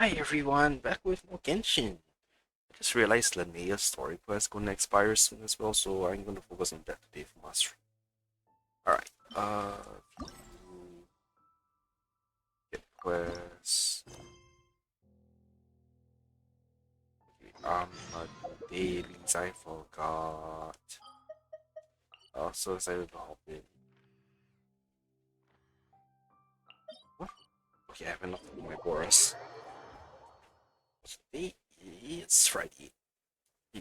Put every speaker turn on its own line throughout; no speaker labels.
Hi everyone, back with more Genshin. I just realized Linnea's story quest gonna expire soon as well, so I'm gonna focus on that today for mastery. Alright, view, get quests. Okay, dailies, I forgot. Oh, so excited to hop in. What? Okay, I have enough of my Boras. Today is Friday.
Bow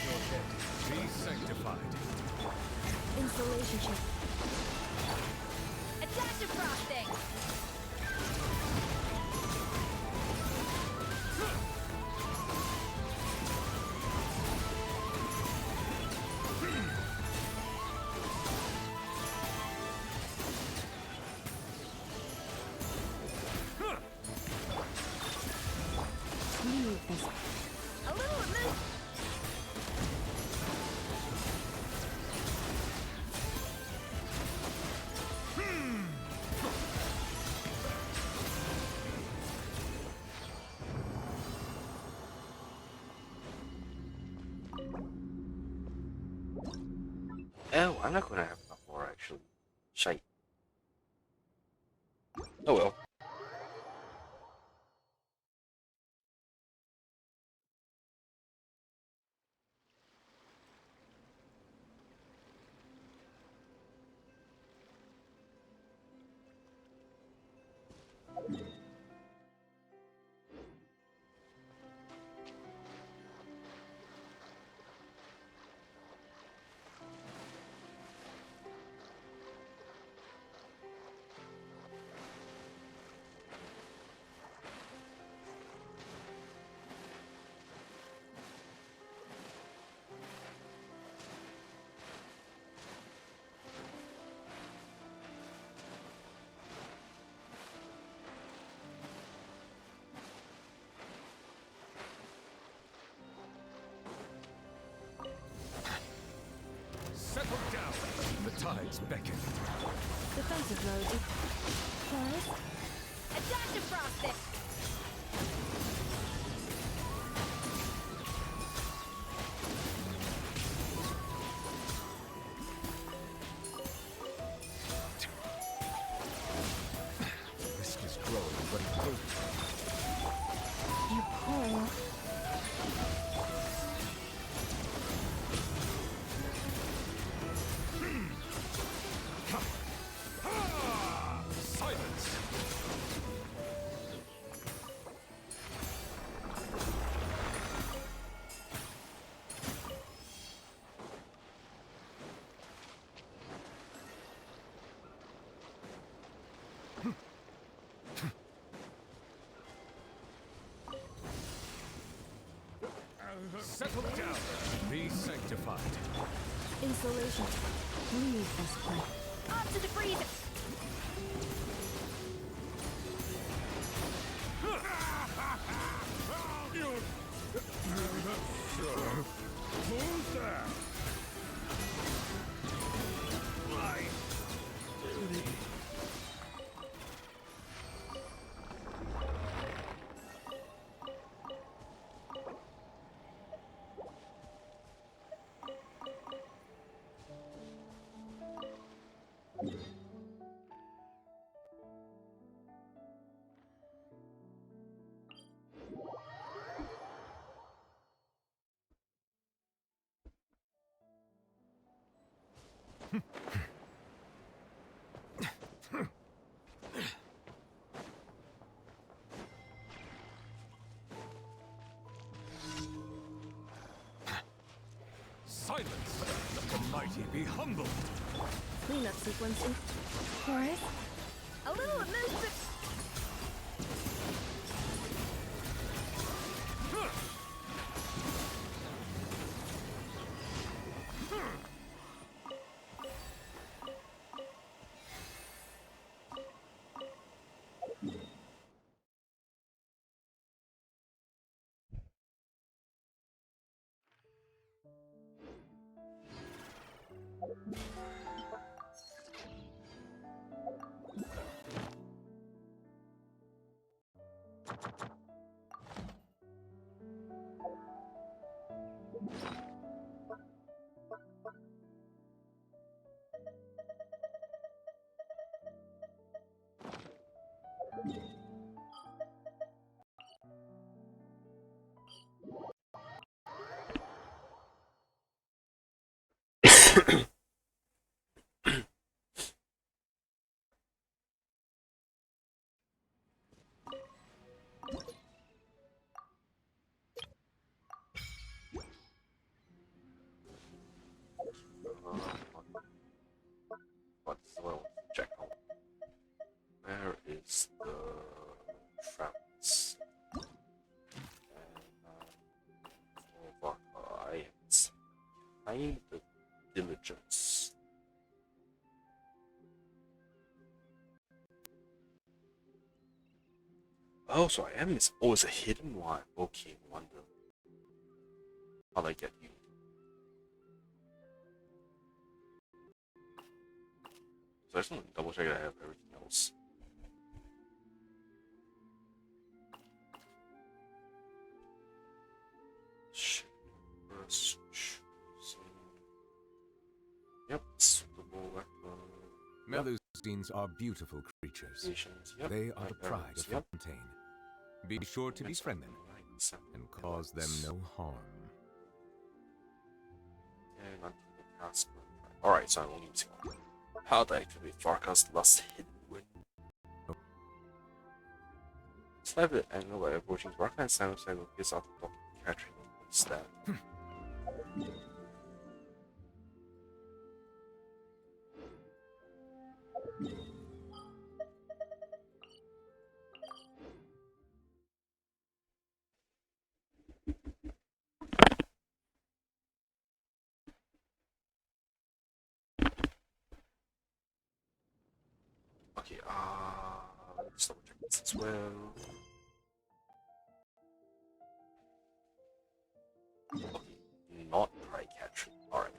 your head, be sanctified.
Installation. Adaptive frosting! Leave this. A little move.
Oh, I'm not gonna have enough more actually. Shite. Oh well.
Settle down. The tides beckon.
Defensive mode. Pause. Adaptive frosting!
The risk is growing, but it will.
You pull.
Silence! Settle down. Be sanctified.
Installation. Leave this place. Up to the freezer!
Who's there? My duty. Silence! Let the mighty be humbled!
Cleanup sequence. Chorus. A little movement.
What's well check out. Where is the France? And I need the diligence. Oh, so I am miss. Oh, it's a hidden one. Okay, wonder. How'd I get you? So I just want to double check that I have everything else. Yep, suitable weapon.
Melusines are beautiful creatures.
Yep.
They are the pride of Fontaine. Be sure to befriend them and cause them no harm.
Alright, so I'm only using one. How to activate Farca's last hidden win. Slap the angle by approaching Farca and simultaneously will piss off the top catching instead. Okay, let's double check this as well. Okay, not try catching. Alright.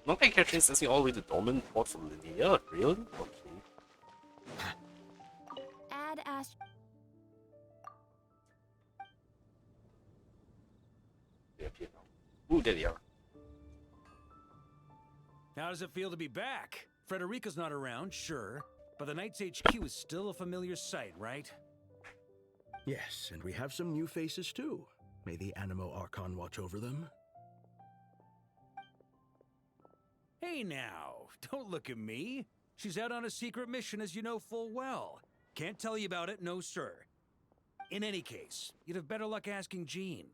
Not try catching is all the way to Dormant Port for Linnea? Really? Okay.
Add Ast.
They appear now. Ooh, there they are.
How does it feel to be back? Frederica's not around, sure, but the Knights HQ is still a familiar sight, right?
Yes, and we have some new faces too. May the Animo Archon watch over them.
Hey now, don't look at me. She's out on a secret mission, as you know full well. Can't tell you about it, no sir. In any case, you'd have better luck asking Jean.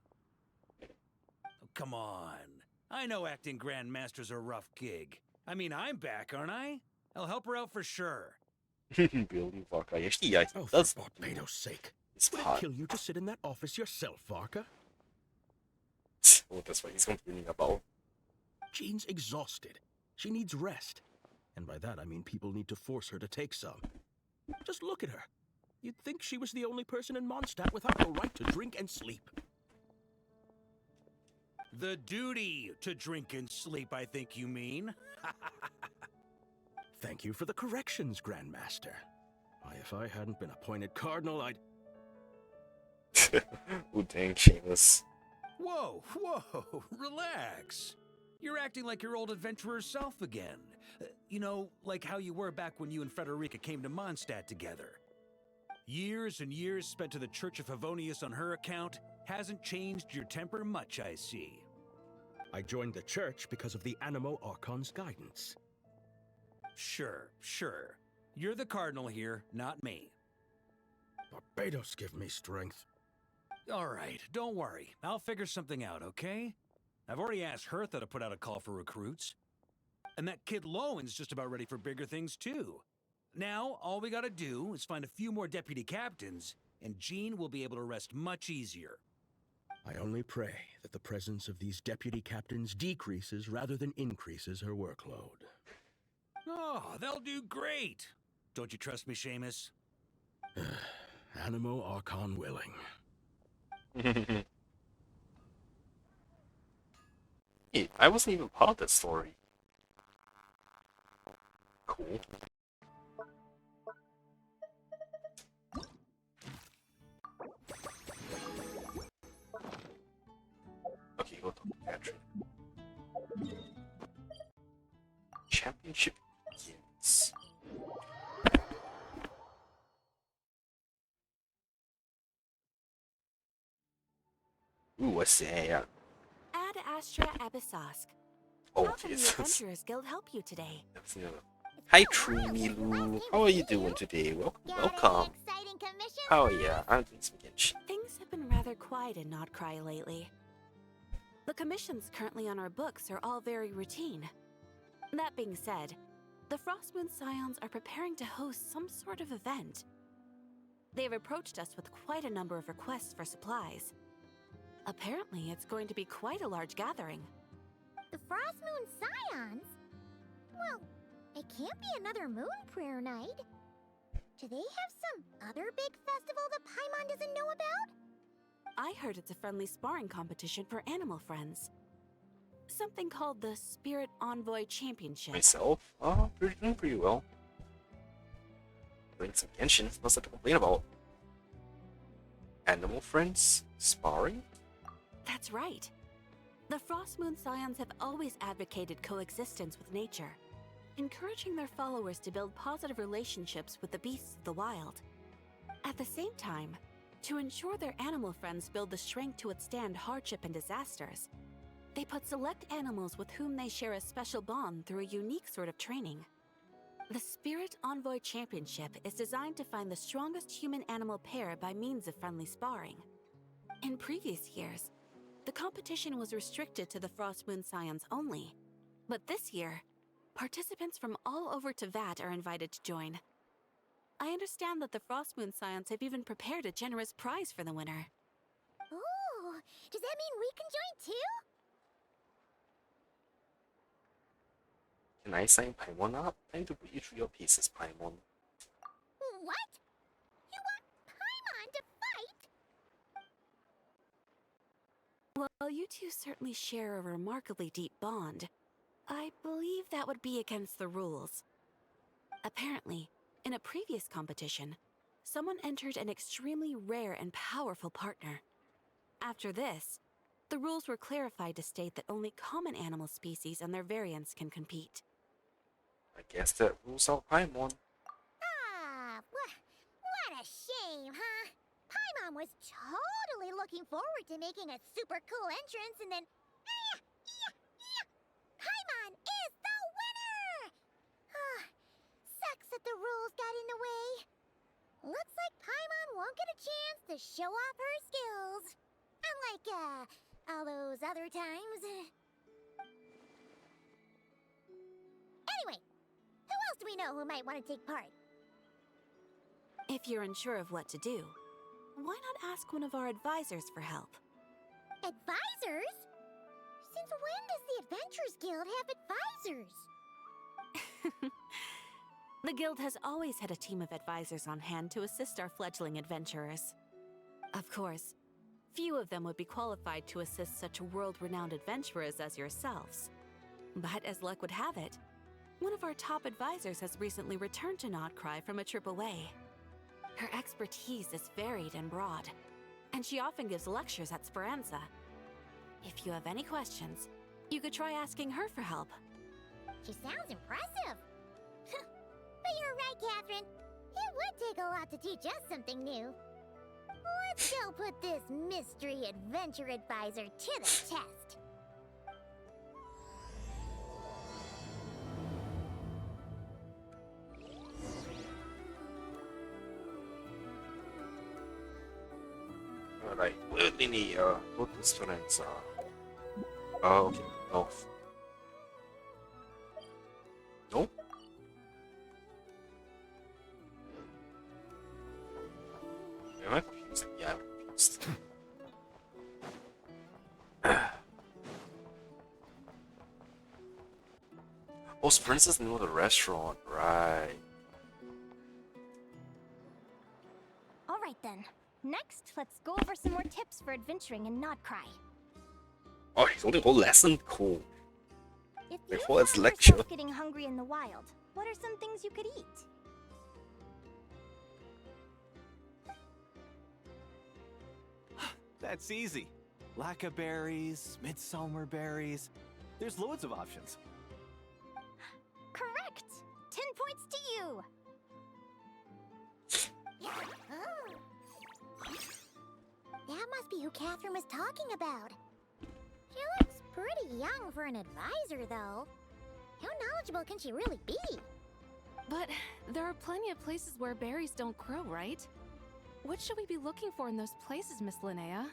Oh, come on. I know acting Grandmaster's a rough gig. I mean, I'm back, aren't I? I'll help her out for sure.
Building Varka. Actually, yeah, he
Oh,
does.
for Barbados' sake.
It's
Would it
hard.
kill you to sit in that office yourself, Varka?
Oh, that's what he's complaining about.
Jean's exhausted. She needs rest. And by that, I mean people need to force her to take some. Just look at her. You'd think she was the only person in Mondstadt without the right to drink and sleep.
The duty to drink and sleep, I think you mean.
Thank you for the corrections, Grandmaster. Why, if I hadn't been appointed Cardinal, I'd...
Ooh, dang, Seamus.
Whoa, whoa, relax. You're acting like your old adventurer self again. You know, like how you were back when you and Frederica came to Mondstadt together. Years and years spent to the Church of Favonius on her account hasn't changed your temper much, I see.
I joined the church because of the Animo Archon's guidance.
Sure, sure. You're the Cardinal here, not me.
Barbados give me strength.
All right, don't worry. I'll figure something out, okay? I've already asked Hertha to put out a call for recruits. And that kid Lowen's just about ready for bigger things, too. Now, all we gotta do is find a few more deputy captains, and Jean will be able to rest much easier.
I only pray that the presence of these deputy captains decreases rather than increases her workload.
Oh, they'll do great! Don't you trust me, Seamus?
Animo Archon willing.
Hey, I wasn't even part of that story. Cool. Okay, go to Patrick. Championship begins. Ooh, what's that?
Ad Astra Abyssosk.
Oh,
How
okay,
can the
so
Adventurers Guild help you today?
that's the other. Hi, Trimilu. How are you doing today? Welcome. Oh yeah, I'm doing some Genshin.
Things have been rather quiet in Nodcry lately. The commissions currently on our books are all very routine. That being said, the Frostmoon Scions are preparing to host some sort of event. They've approached us with quite a number of requests for supplies. Apparently, it's going to be quite a large gathering.
The Frostmoon Scions? Well, it can't be another moon prayer night. Do they have some other big festival that Paimon doesn't know about?
I heard it's a friendly sparring competition for animal friends. Something called the Spirit Envoy Championship.
Myself? Oh, doing pretty well. Doing some Genshin, nothing to complain about. Animal friends? Sparring?
That's right. The Frostmoon Scions have always advocated coexistence with nature, encouraging their followers to build positive relationships with the beasts of the wild. At the same time, to ensure their animal friends build the strength to withstand hardship and disasters, they put select animals with whom they share a special bond through a unique sort of training. The Spirit Envoy Championship is designed to find the strongest human-animal pair by means of friendly sparring. In previous years, the competition was restricted to the Frostmoon Scions only, but this year, participants from all over Teyvat are invited to join. I understand that the Frostmoon Scions have even prepared a generous prize for the winner.
Ooh, does that mean we can join too?
Can I sign Paimon up? Time to put you through your pieces, Paimon.
What? You want Paimon to fight?
Well, you two certainly share a remarkably deep bond. I believe that would be against the rules. Apparently, in a previous competition, someone entered an extremely rare and powerful partner. After this, the rules were clarified to state that only common animal species and their variants can compete.
I guess that rules out Paimon.
Ah, what a shame, huh? Paimon was totally looking forward to making a super cool entrance and then... Paimon is the winner! Sucks that the rules got in the way. Looks like Paimon won't get a chance to show off her skills. Unlike, all those other times. Anyway, who else do we know who might want to take part?
If you're unsure of what to do, why not ask one of our advisors for help?
Advisors? Since when does the Adventurers Guild have advisors?
The Guild has always had a team of advisors on hand to assist our fledgling adventurers. Of course, few of them would be qualified to assist such world-renowned adventurers as yourselves. But as luck would have it, one of our top advisors has recently returned to Nodcry from a trip away. Her expertise is varied and broad, and she often gives lectures at Speranza. If you have any questions, you could try asking her for help.
She sounds impressive. But you're right, Catherine. It would take a lot to teach us something new. Let's go put this mystery adventure advisor to the test.
Alright, Linnea, go to Speranza. Oh, okay, north. Nope. Am I confused? Yeah, I'm confused. Oh, Speranza is the name of the restaurant, right?
All right then. Next, let's go over some more tips for adventuring in Nodcry.
Oh, he's only a whole lesson? Cool.
If
Like,
you
what is
find
lecture?
yourself getting hungry in the wild, what are some things you could eat?
That's easy. Lacca berries, midsummer berries. There's loads of options.
Correct! 10 points to you! Oh. That must be who Catherine was talking about. She looks pretty young for an advisor, though. How knowledgeable can she really be?
But there are plenty of places where berries don't grow, right? What should we be looking for in those places, Miss Linnea?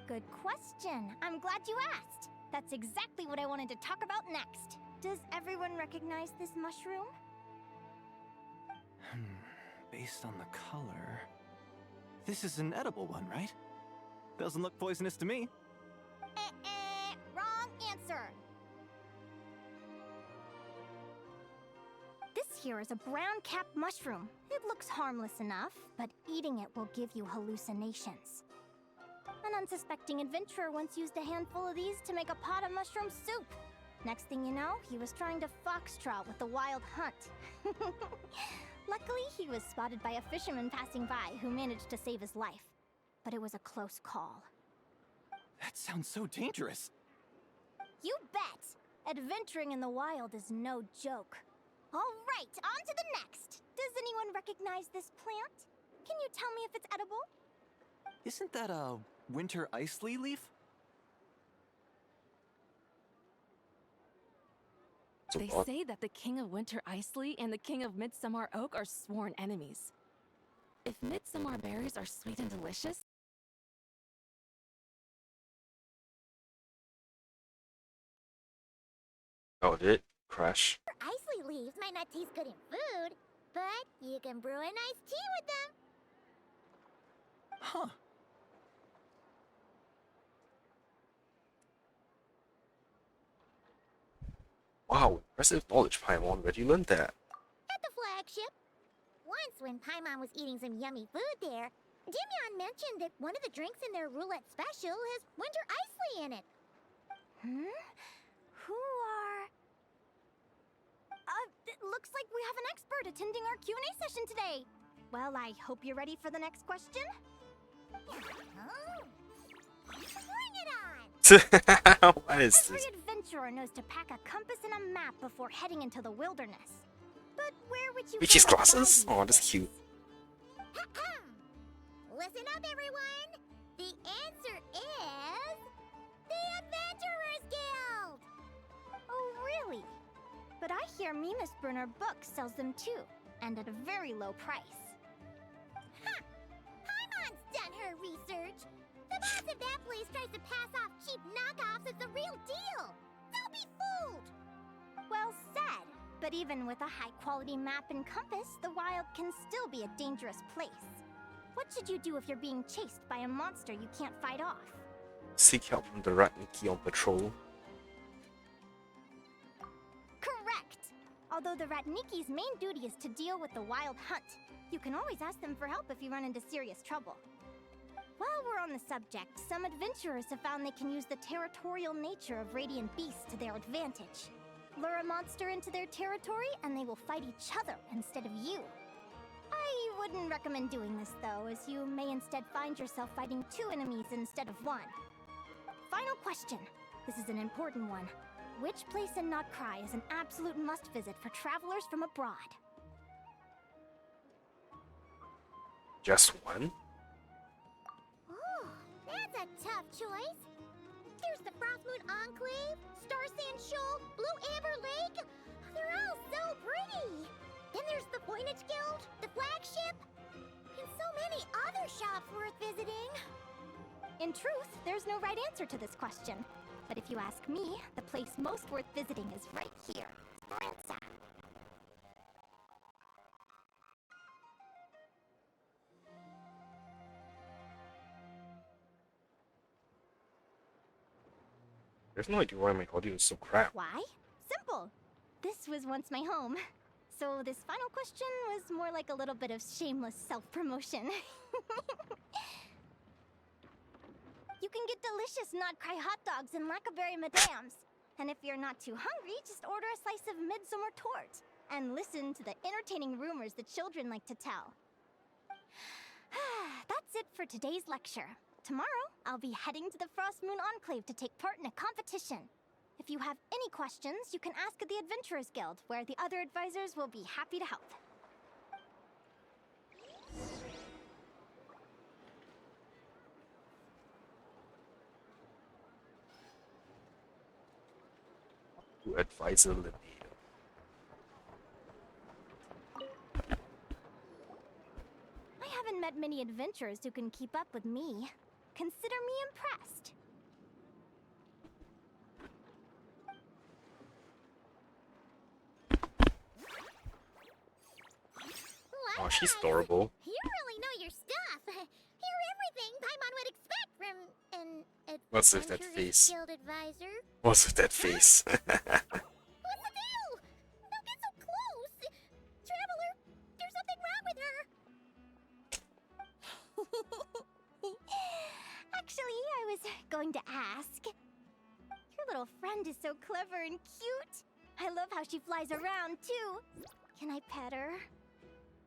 Good question. I'm glad you asked. That's exactly what I wanted to talk about next. Does everyone recognize this mushroom?
Based on the color... This is an edible one, right? Doesn't look poisonous to me.
Wrong answer. This here is a brown-capped mushroom. It looks harmless enough, but eating it will give you hallucinations. An unsuspecting adventurer once used a handful of these to make a pot of mushroom soup. Next thing you know, he was trying to foxtrot with the wild hunt. Luckily, he was spotted by a fisherman passing by who managed to save his life. But it was a close call.
That sounds so dangerous.
You bet! Adventuring in the wild is no joke. All right, on to the next. Does anyone recognize this plant? Can you tell me if it's edible?
Isn't that a winter ice leaf?
They say that the King of Winter Isley and the King of Midsummer Oak are sworn enemies. If midsummer berries are sweet and delicious,
Oh, did it crash?
Isley leaves might not taste good in food, but you can brew a nice tea with them.
Huh.
Wow, impressive knowledge, Paimon. Where'd you learn that?
At the flagship. Once, when Paimon was eating some yummy food there, Dimyon mentioned that one of the drinks in their roulette special has winter isley in it. Who are... it looks like we have an expert attending our Q&A session today. Well, I hope you're ready for the next question. Bring it on!
What is
Every
this?
adventurer knows to pack a compass and a map before heading into the wilderness. But where would you
Witch's
go to
glasses?
buy
Oh,
these
that's cute.
Listen up, everyone! The answer is... the Adventurers Guild! Oh, really? But I hear Mimas Brunner Books sells them too, and at a very low price. Ha! Paimon's done her research! The boss of that place tries to pass off cheap knockoffs as the real deal! Don't be fooled! Well said. But even with a high-quality map and compass, the wild can still be a dangerous place. What should you do if you're being chased by a monster you can't fight off?
Seek help from the Ratniki on patrol.
Correct! Although the Ratniki's main duty is to deal with the wild hunt, you can always ask them for help if you run into serious trouble. While we're on the subject, some adventurers have found they can use the territorial nature of radiant beasts to their advantage. Lure a monster into their territory, and they will fight each other instead of you. I wouldn't recommend doing this, though, as you may instead find yourself fighting two enemies instead of one. Final question. This is an important one. Which place in Notcry is an absolute must-visit for travelers from abroad?
Just one?
Oh, that's a tough choice. There's the Frostmoon Enclave, Star Sand Shoal, Blue Amber Lake. They're all so pretty. Then there's the Voynich Guild, the flagship, and so many other shops worth visiting. In truth, there's no right answer to this question. But if you ask me, the place most worth visiting is right here, Speranza.
There's no idea why my audio is so crap.
Why? Simple. This was once my home. So this final question was more like a little bit of shameless self-promotion. You can get delicious Notcry hot dogs and Lackaberry Madams. And if you're not too hungry, just order a slice of midsummer tort. And listen to the entertaining rumors the children like to tell. That's it for today's lecture. Tomorrow,
I'll be heading to the Frost Moon Enclave to take part in a competition. If you have any questions, you can ask at the Adventurers Guild, where the other advisors will be happy to help.
To advisor Linnea.
I haven't met many adventurers who can keep up with me. Consider me impressed.
Oh, she's adorable.
You really know your stuff. You're everything Paimon would expect from an
What's with that
Adventurers
face?
Guild advisor.
What's with that face?
What's the deal? Don't get so close. Traveler, there's something wrong with her.
Actually, I was going to ask. Your little friend is so clever and cute. I love how she flies around, too. Can I pet her?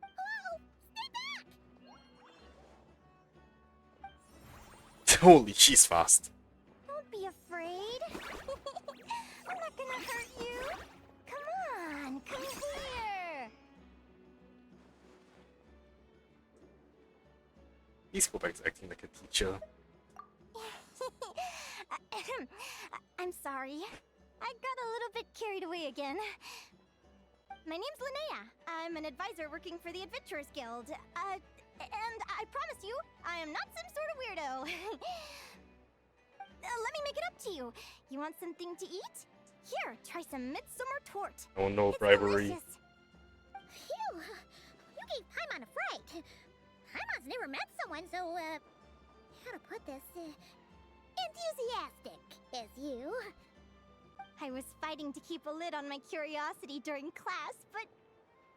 Whoa, stay back.
Holy, she's fast.
Don't be afraid. I'm not gonna hurt you. Come on, come here.
Please go back to acting like a teacher.
I'm sorry. I got a little bit carried away again. My name's Linnea. I'm an advisor working for the Adventurers Guild. And I promise you, I am not some sort of weirdo. Let me make it up to you. You want something to eat? Here, try some midsummer tort.
Oh no,
It's
bribery.
delicious.
Phew, you gave Paimon a fright. Paimon's never met someone so, how to put this, enthusiastic as you.
I was fighting to keep a lid on my curiosity during class, but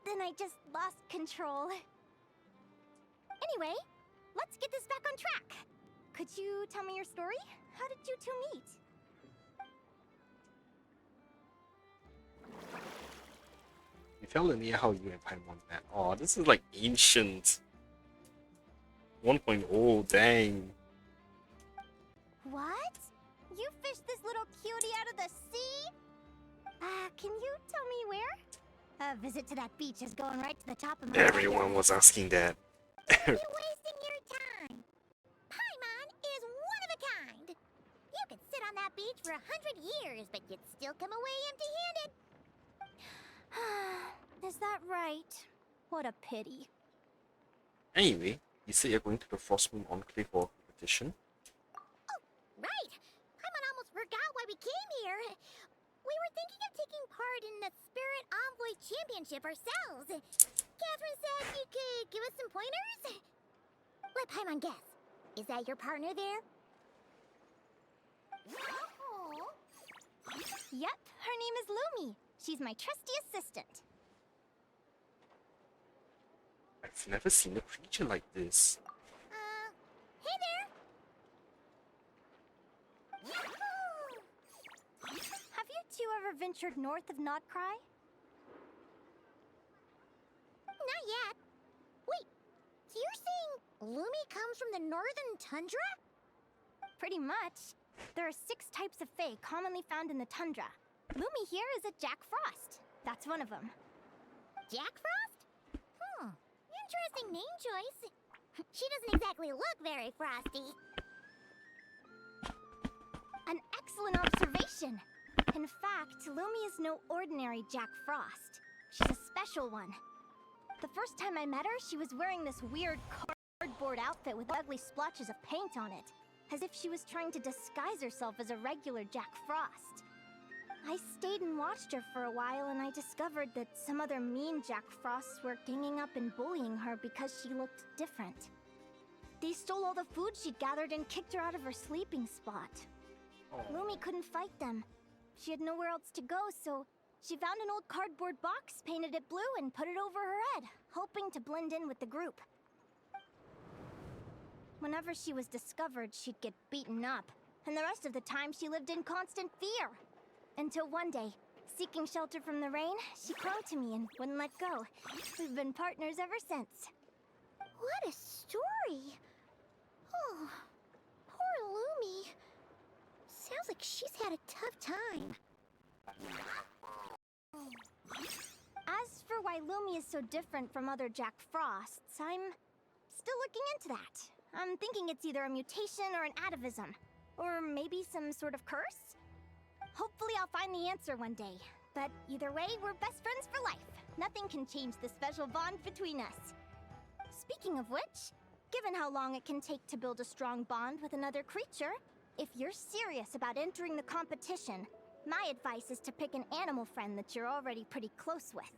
then I just lost control. Anyway, let's get this back on track. Could you tell me your story? How did you two meet?
You tell Linnea how you and Paimon met. Oh, this is like ancient. 1.0, dang.
What? You fished this little cutie out of the sea? Can you tell me where? A visit to that beach is going right to the top of my
Everyone was asking that.
You're wasting your time. Paimon is one of a kind. You could sit on that beach for 100 years, but you'd still come away empty-handed.
Is that right? What a pity.
Anyway, you say you're going to the Frostmoon Enclave for a competition?
Oh, right. Paimon almost forgot why we came here. We were thinking of taking part in the Spirit Envoy Championship ourselves. Catherine said you could give us some pointers. Let Paimon guess. Is that your partner there? Oh.
Yep, her name is Lumi. She's my trusty assistant.
I've never seen a creature like this.
Hey there.
Have you two ever ventured north of Notcry?
Not yet. Wait, so you're saying Lumi comes from the northern tundra?
Pretty much. There are 6 types of fae commonly found in the tundra. Lumi here is a Jack Frost. That's one of them.
Jack Frost? Interesting name choice. She doesn't exactly look very frosty.
An excellent observation. In fact, Lumi is no ordinary Jack Frost. She's a special one. The first time I met her, she was wearing this weird cardboard outfit with ugly splotches of paint on it, as if she was trying to disguise herself as a regular Jack Frost. I stayed and watched her for a while, and I discovered that some other mean Jack Frosts were ganging up and bullying her because she looked different. They stole all the food she'd gathered and kicked her out of her sleeping spot. Lumi couldn't fight them. She had nowhere else to go, so she found an old cardboard box, painted it blue, and put it over her head, hoping to blend in with the group. Whenever she was discovered, she'd get beaten up, and the rest of the time she lived in constant fear. Until one day, seeking shelter from the rain, she clung to me and wouldn't let go. We've been partners ever since.
What a story. Oh, poor Lumi. Sounds like she's had a tough time.
As for why Lumi is so different from other Jack Frosts, I'm still looking into that. I'm thinking it's either a mutation or an atavism. Or maybe some sort of curse? Hopefully I'll find the answer one day. But either way, we're best friends for life. Nothing can change the special bond between us. Speaking of which, given how long it can take to build a strong bond with another creature, if you're serious about entering the competition, my advice is to pick an animal friend that you're already pretty close with.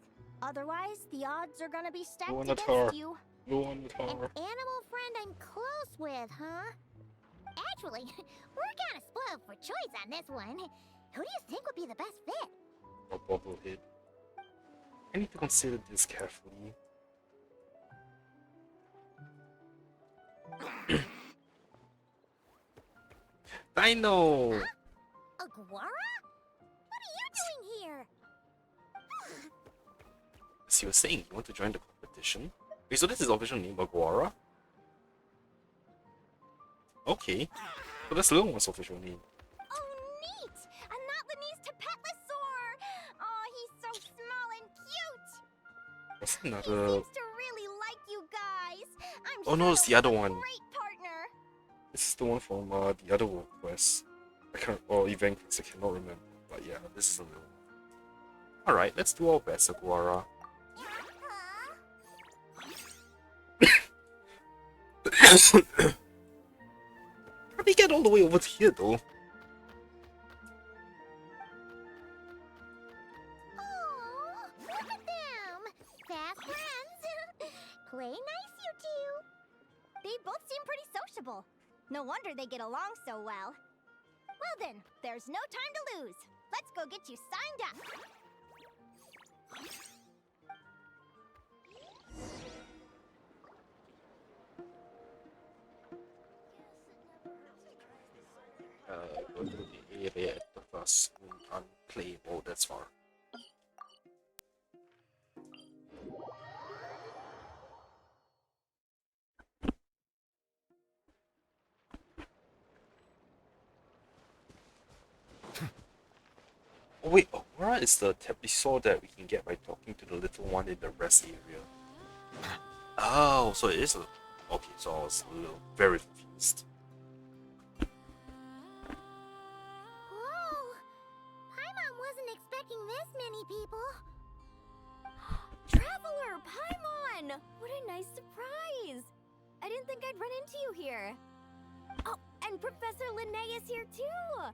Otherwise, the odds are gonna be stacked against you.
Go on with
An
her.
animal friend I'm close with, huh? Actually, we're kinda spoiled for choice on this one. Who do you think would be the best fit?
A bobblehead. I need to consider this carefully. Dino!
Aguara? What are you doing here?
As you were saying, you want to join the competition? Wait, so this is official name, Aguara? Okay. So that's Little One's official name.
Oh, neat! And that Linea's Tapetlosaur! Oh, he's so small and cute!
What's
He
another...
seems to really like you guys. I'm
Oh no, it's the
sure
other
he'll be a
one.
Great partner.
This is the one from the other world quest. I can't... or event quest, I cannot remember. But yeah, this is the little one. Alright, let's do our best, Aguara. How did he get all the way over to here, though?
Oh, look at them! Fast friends! Play nice, you two!
They both seem pretty sociable. No wonder they get along so well. Well then, there's no time to lose. Let's go get you signed up.
Go to the area at the first unplayable, that's far. Oh wait, Aurora is the Tapetlosaur that we can get by talking to the little one in the rest area. Oh, so it is a... Okay, so I was a little very confused.
Whoa! Paimon wasn't expecting this many people.
Traveler, Paimon! What a nice surprise! I didn't think I'd run into you here. Oh, and Professor Linnea is here too!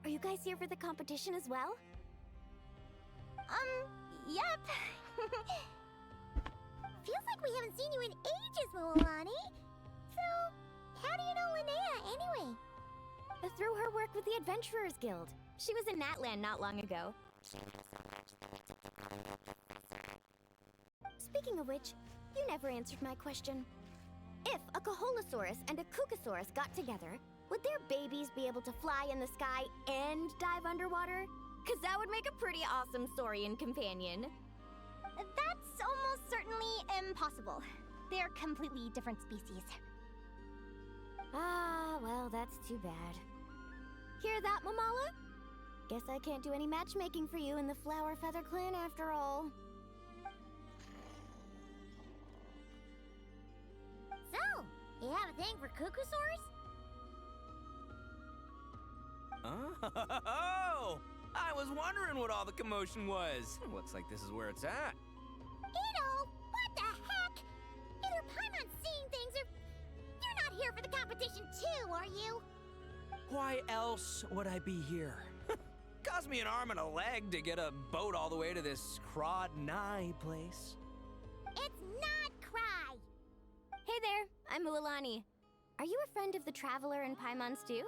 Are you guys here for the competition as well?
Yep.
Feels like we haven't seen you in ages, Mulani. So, how do you know Linnea anyway?
Through her work with the Adventurers Guild. She was in Natland not long ago. Speaking of which, you never answered my question. If a Caholosaurus and a Kookasaurus got together, would their babies be able to fly in the sky and dive underwater? Cause that would make a pretty awesome saurian companion.
That's almost certainly impossible. They're completely different species.
Ah, well, that's too bad. Hear that, Mamala? Guess I can't do any matchmaking for you in the Flower Feather Clan after all.
So, you have a thing for Kookasaurs?
Oh! I was wondering what all the commotion was. Looks like this is where it's at.
Ito, what the heck? Either Paimon's seeing things or... You're not here for the competition too, are you?
Why else would I be here? Cost me an arm and a leg to get a boat all the way to this Crod Nye place.
It's not Cry!
Hey there, I'm Mulani. Are you a friend of the Traveler and Paimon Stew?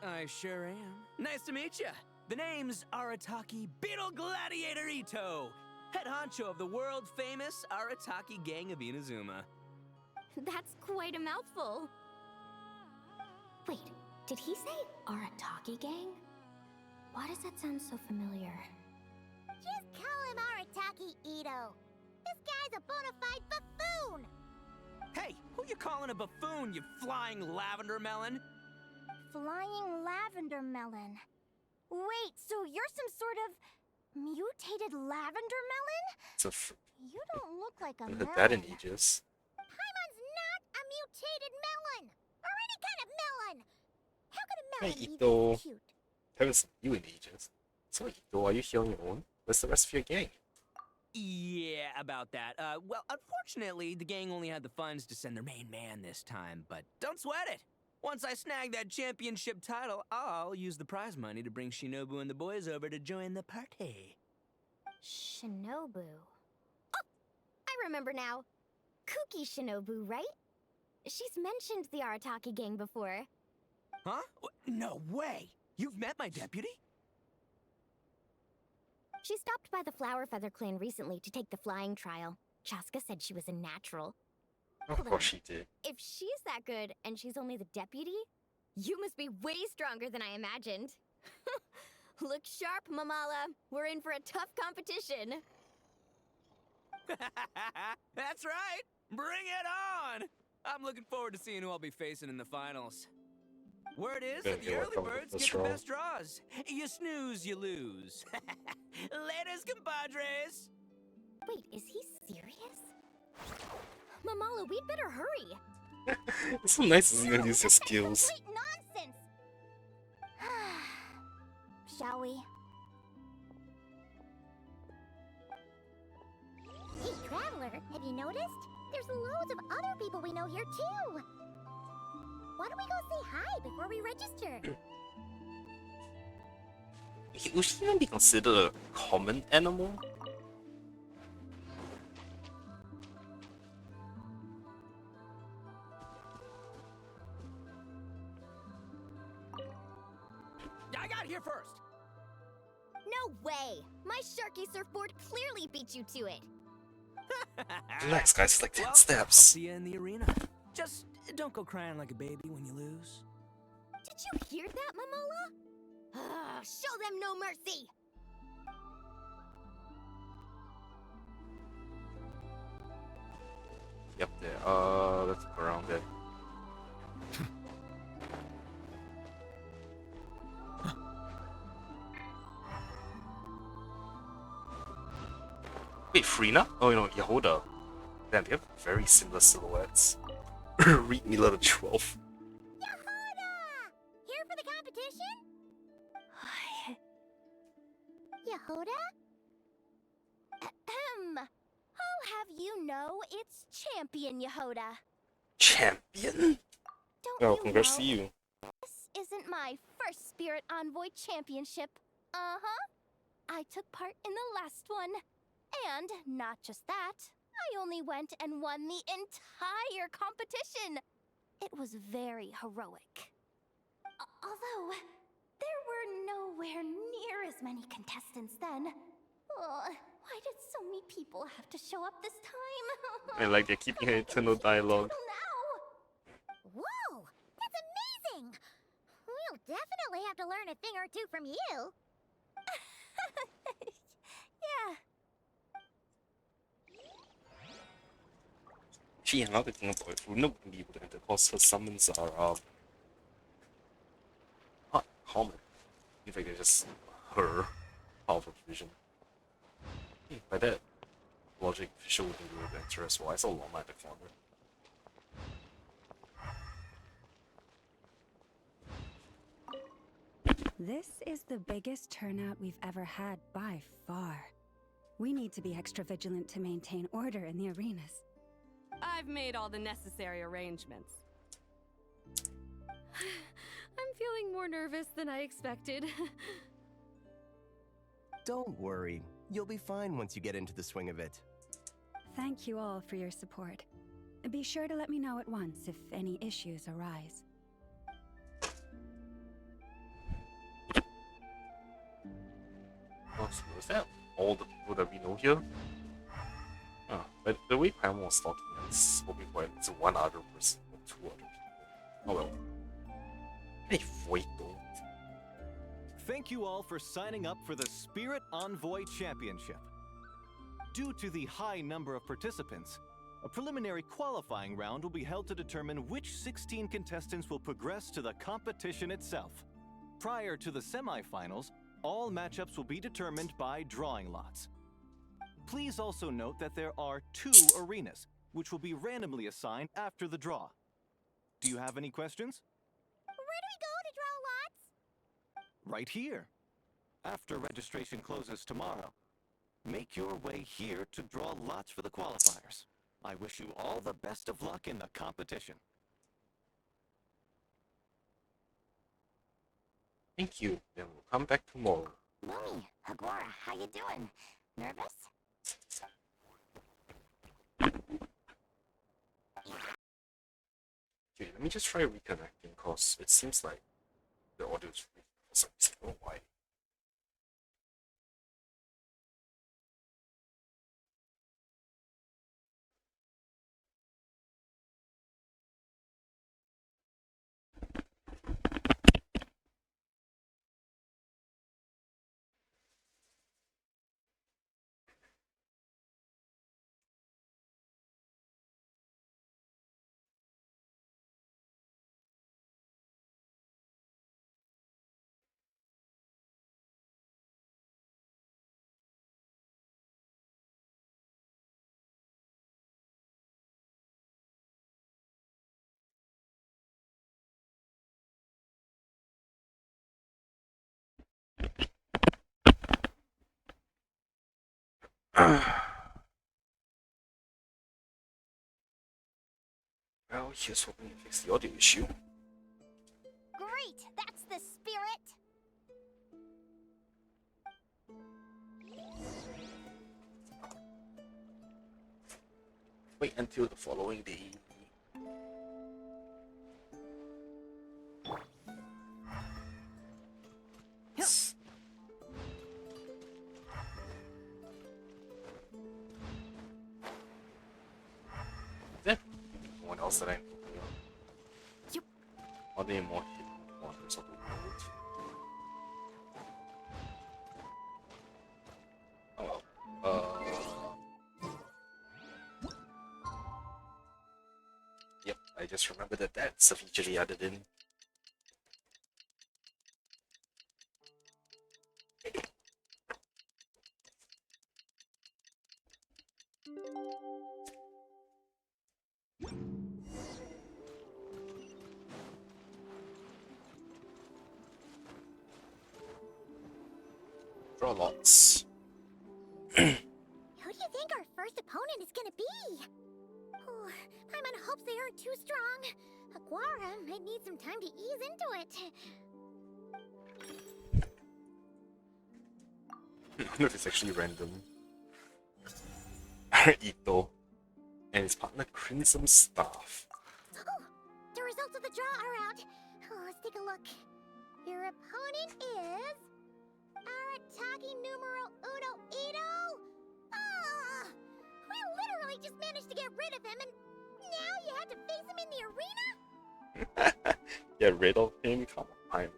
I sure am. Nice to meet you. The name's Arataki Beetle Gladiator Ito, head honcho of the world-famous Arataki Gang of Inazuma.
That's quite a mouthful. Wait, did he say Arataki Gang? Why does that sound so familiar?
Just call him Arataki Ito. This guy's a bona fide buffoon!
Hey, who you calling a buffoon, you flying lavender melon?
flying lavender melon. Wait, so you're some sort of mutated lavender melon?
It's a
You don't look like a
haven't
melon.
heard that in ages.
Paimon's not a mutated melon! Or any kind of melon! How could a melon
Hey,
be
Ito.
this cute?
Haven't seen you in ages. So, Ito, are you here on your own? Where's the rest of your gang?
Yeah, about that. Well, unfortunately, the gang only had the funds to send their main man this time, but don't sweat it. Once I snag that championship title, I'll use the prize money to bring Shinobu and the boys over to join the party.
Shinobu. Oh, I remember now. Kuki Shinobu, right? She's mentioned the Arataki gang before.
Huh? No way! You've met my deputy?
She stopped by the Flower Feather clan recently to take the flying trial. Chaska said she was a natural.
Of course she did.
If she's that good and she's only the deputy, you must be way stronger than I imagined. Look sharp, Mamala. We're in for a tough competition.
That's right! Bring it on! I'm looking forward to seeing who I'll be facing in the finals. Word is that the early birds get the best draws. You snooze, you lose. Laters, compadres!
Wait, is he serious? Mamala, we'd better hurry.
It's so nice to see you use your skills.
Complete nonsense. Shall we?
Hey, Traveler, have you noticed? There's loads of other people we know here, too! Why don't we go say hi before we register?
Would she even be considered a common animal?
I got here first!
No way! My Sharky surfboard clearly beat you to it.
Relax, guys, it's like 10
Well, I'll
steps.
see you in the arena. Just don't go crying like a baby when you lose.
Did you hear that, Mamala? Show them no mercy!
Yep, there. Let's go around there. Wait, Freena? Oh, you know, Yehoda. Damn, they have very similar silhouettes. Read me letter 12.
Yehoda! Here for the competition? Yehoda?
Ahem. I'll have you know it's Champion Yehoda.
Champion?
Don't
Oh,
you
congrats
know
to you.
this isn't my first Spirit Envoy Championship? Uh-huh. I took part in the last one. And not just that, I only went and won the entire competition. It was very heroic. Although, there were nowhere near as many contestants then. Why did so many people have to show up this time?
And like they're keeping an internal dialogue.
Now.
Whoa! That's amazing! We'll definitely have to learn a thing or two from you.
Yeah.
Gee, another thing about it, Luna wouldn't be able to enter because her summons are not common. In fact, they're just her powerful vision. By that logic, Fisher wouldn't be able to enter as well. I saw Loma at the corner.
This is the biggest turnout we've ever had by far. We need to be extra vigilant to maintain order in the arenas.
I've made all the necessary arrangements. I'm feeling more nervous than I expected.
Don't worry. You'll be fine once you get into the swing of it.
Thank you all for your support. Be sure to let me know at once if any issues arise.
Oh, so is that all the people that we know here? Oh, but the way Paimon was talking, I was hoping for at least one other person or two other people. Oh well. Hey, Fuito.
Thank you all for signing up for the Spirit Envoy Championship. Due to the high number of participants, A preliminary qualifying round will be held to determine which 16 contestants will progress to the competition itself. Prior to the semifinals, all matchups will be determined by drawing lots. Please also note that there are 2 arenas, which will be randomly assigned after the draw. Do you have any questions?
Where do we go to draw lots?
Right here. After registration closes tomorrow, make your way here to draw lots for the qualifiers. I wish you all the best of luck in the competition.
Thank you. Then we'll come back tomorrow.
Lumi, Aguara, how you doing? Nervous?
Okay, let me just try reconnecting, cause it seems like the audio is weak for some reason. I don't know why. Well, here's hoping to fix the audio issue.
Great, that's the spirit.
Wait until the following day. Yes. There. No one else that I'm thinking of.
Yep.
Are there more hidden corners of the world? Oh well. Yep, I just remember that that's eventually added in. Draw lots.
Who do you think our first opponent is gonna be? Oh, Paimon hopes they aren't too strong. Aguara might need some time to ease into it.
I don't know if it's actually random. Ito and his partner Crimson Staff.
Oh, the results of the draw are out. Oh, let's take a look. Your opponent is Arataki numero uno Ito. Ah, we literally just managed to get rid of him, and now you have to face him in the arena?
Get rid of him? Come on.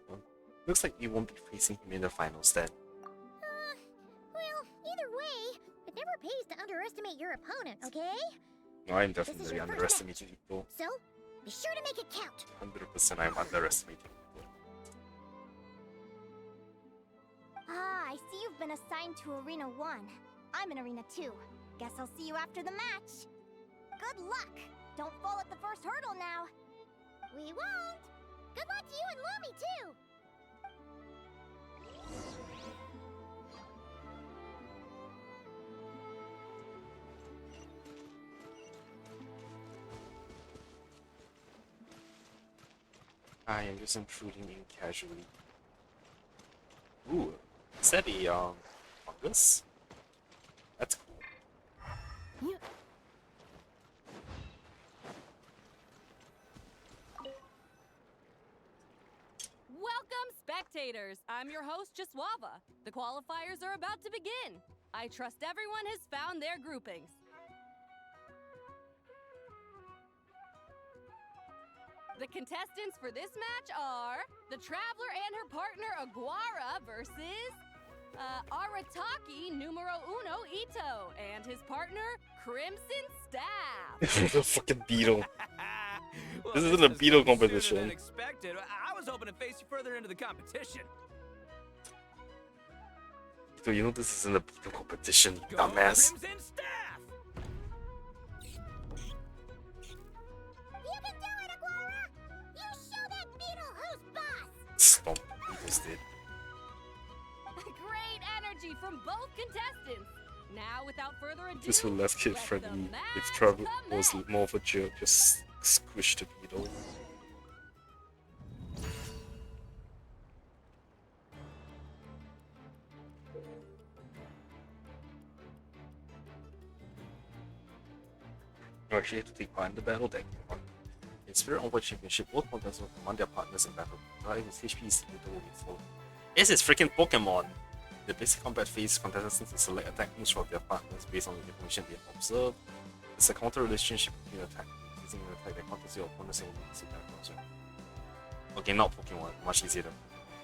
Looks like you won't be facing him in the finals then.
Well, either way, it never pays to underestimate your opponent, okay?
No, I'm
This is
definitely
your first
underestimating Ito.
So, be sure to make it count.
100% I'm underestimating Ito.
Ah, I see you've been assigned to Arena 1. I'm in Arena 2. Guess I'll see you after the match. Good luck! Don't fall at the first hurdle now.
We won't. Good luck to you and Lumi, too.
I am just intruding in casually. Ooh, is that a fungus? That's cool.
Welcome, spectators! I'm your host, Jaswava. The qualifiers are about to begin. I trust everyone has found their groupings. The contestants for this match are the Traveler and her partner Aguara versus Arataki numero uno Ito and his partner Crimson Staff.
The fucking beetle.
Well,
This isn't a
has
beetle
come sooner
competition.
than expected. I was hoping to face you further into the competition.
So you know this isn't a beetle competition,
Go
dumbass.
Crimson Staff!
You can do it, Aguara! You show that beetle who's boss!
Stop. Beetles did.
Great energy from both contestants. Now, without further ado,
This will less kid
let
friendly.
the
If
match
Trevor was
commence.
more of a jerk, just squish the beetle. You actually have to take part in the battle deck. In Spirit Onward Championship, both contestants will command their partners in battle. Providing his HP is limited will be full. This is freaking Pokemon! The basic combat phase, contestants need to select attack moves from their partners based on the information they have observed. It's a counter relationship between attack using an attack that counters your opponent's ability to okay, not Pokemon, much easier.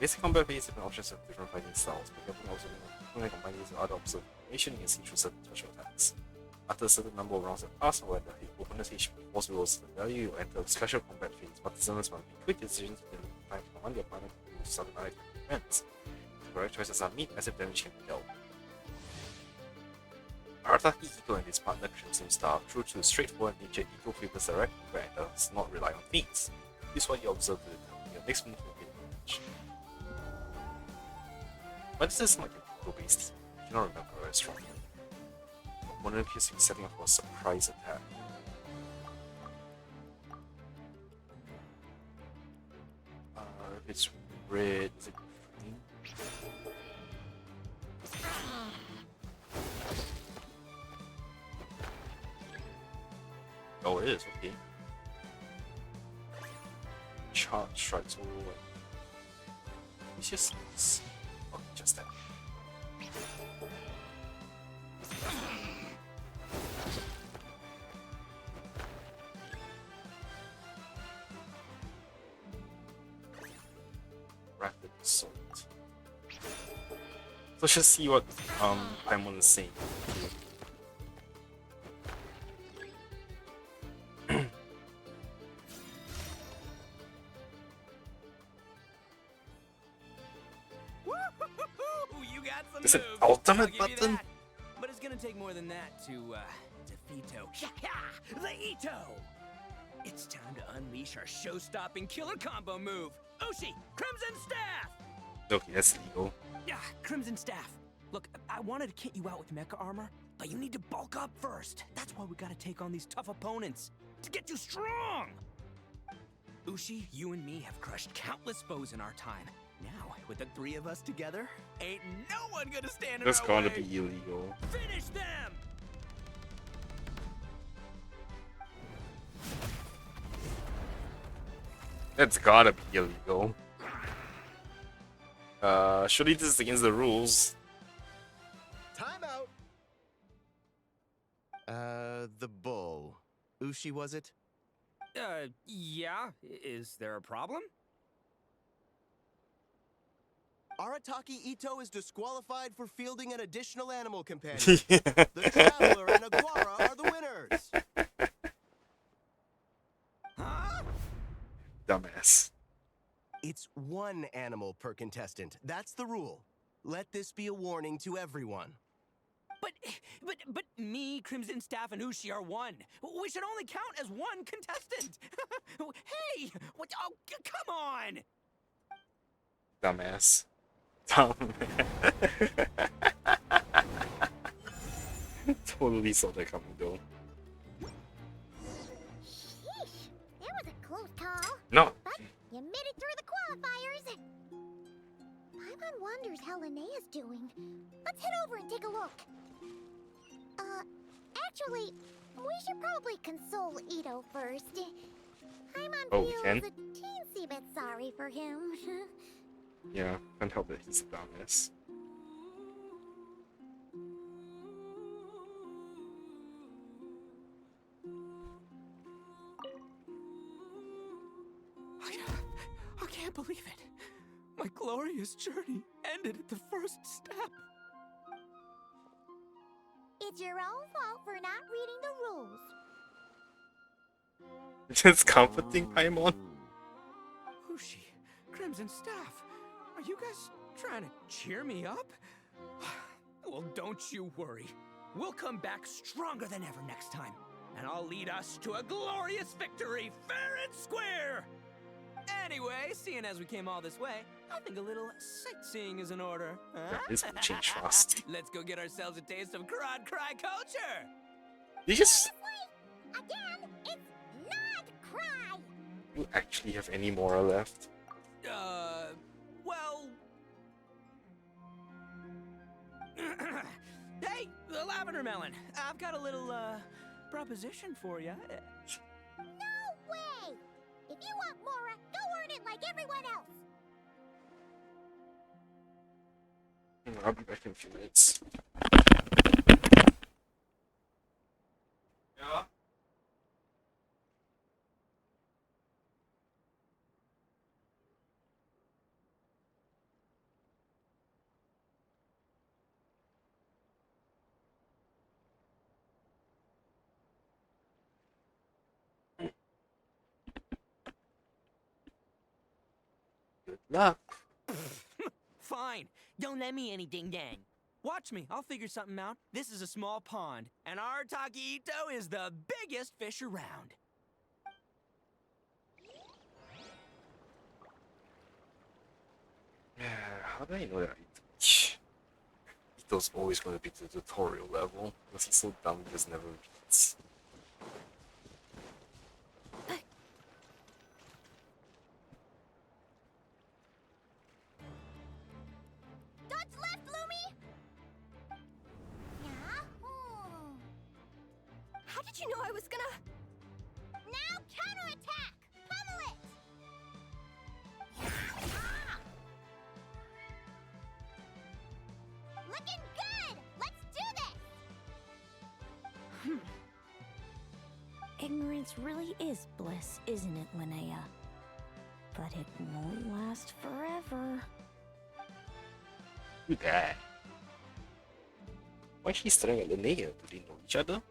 Basic combat phase different options have different fighting styles, but carefully observing when they combine these with other observed information, you can see through certain special attacks. After a certain number of rounds have passed, or when the opponent's HP falls below a certain value, you enter a special combat phase. Participants must make quick decisions within the time to command your partner to move sudden items and events. The correct choices are made, massive damage can be dealt. Arataki Ito and his partner Crimson Star, true to his straightforward nature, Ito favors direct combat and does not rely on feats. This is what you observe to determine your next move will be damage. But this is like a Ito based team. I cannot remember very strongly. One appears to be setting up for a surprise attack. If it's red, is it green? Oh, it is, okay. Charge strikes all the way. It's just this. Okay, just that. Rapid assault. Let's just see what Paimon is saying.
You got some
Is it
moves.
ultimate
I'll give you
button?
that. But it's gonna take more than that to defeat the Ito. It's time to unleash our show-stopping killer combo move. Ushi, Crimson Staff.
Okay, that's legal.
Yeah, Crimson Staff. Look, I wanted to kit you out with mecha armor, but you need to bulk up first. That's why we gotta take on these tough opponents to get you strong. Ushi, you and me have crushed countless foes in our time. Now, with the three of us together, ain't no one gonna stand in
That's
our
gonna
way.
be illegal.
Finish them!
That's gotta be illegal. Surely this is against the rules.
Time out! The bull. Ushi, was it?
Yeah. Is there a problem?
Arataki Ito is disqualified for fielding an additional animal companion. The Traveler and Aguara are the winners.
Huh?
Dumbass.
It's one animal per contestant. That's the rule. Let this be a warning to everyone.
But me, Crimson Staff, and Ushi are one. We should only count as one contestant. Hey, what? Oh, come on!
Dumbass. Dumbass. Totally saw that coming though.
Sheesh, that was a close call.
No.
But you made it through the qualifiers. Paimon wonders how Linnea's doing. Let's head over and take a look. Actually, we should probably console Ito first. Paimon
Oh, we
feels
can?
a teensy bit sorry for him.
Yeah, can't help that he's a dumbass.
I can't believe it. My glorious journey ended at the first step.
It's your own fault for not reading the rules.
It's comforting, Paimon.
Who's Crimson Staff, are you guys trying to cheer me up? Well, don't you worry. We'll come back stronger than ever next time, and I'll lead us to a glorious victory, fair and square! Anyway, seeing as we came all this way, I think a little sightseeing is in order. Huh?
This will change fast.
Let's go get ourselves a taste of Crod Cry culture!
You just...
Again, it's not cry.
Do you actually have any more left?
Well... Hey, the lavender melon. I've got a little, proposition for you.
No way! If you want Mora, go earn it like everyone else.
I'll be back in a few minutes. Yeah. Good luck.
Fine. Don't let me any ding-dang. Watch me. I'll figure something out. This is a small pond, and our Ito is the biggest fish around.
How do I know that? Ito's always going to be the tutorial level, because he's so dumb he just never reads.
Dodge left, Lumi! Yeah?
How did you know I was gonna...
Now counterattack! Pummel it! Looking good! Let's do this!
Ignorance really is bliss, isn't it, Linnea? But it won't last forever.
Who that? Why is she staring at Linnea? Do they know each other?